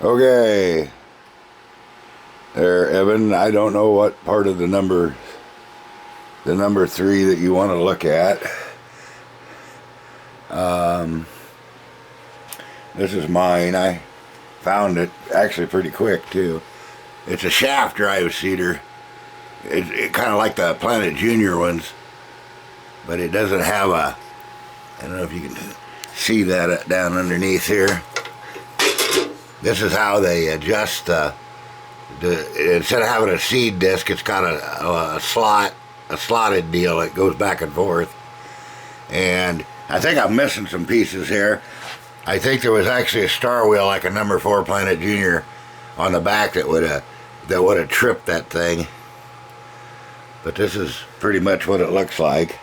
Okay, there, Evan. I don't know what part of the number 3 that you want to look at. This is mine. I found it actually pretty quick too. It's a shaft drive seeder. It kind of like the Planet Junior ones, but it doesn't have a. I don't know if you can see that down underneath here. This is how they adjust instead of having a seed disc, it's got a slotted deal that goes back and forth. And I think I'm missing some pieces here. I think there was actually a star wheel like a number 4 Planet Junior on the back that would have tripped that thing. But this is pretty much what it looks like.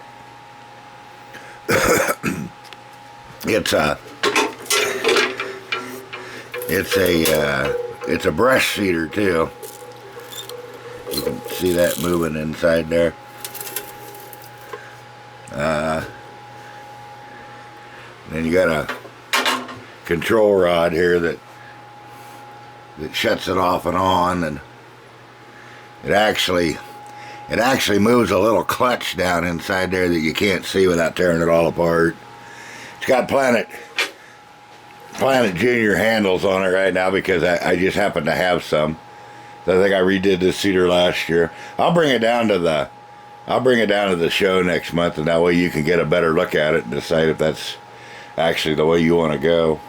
It's a brush seeder too. You can see that moving inside there. Then you got a control rod here that shuts it off and on, and it actually moves a little clutch down inside there that you can't see without tearing it all apart. It's got Planet Junior handles on it right now because I just happen to have some. So I think I redid this seeder last year. I'll bring it down to the show next month, and that way you can get a better look at it and decide if that's actually the way you want to go.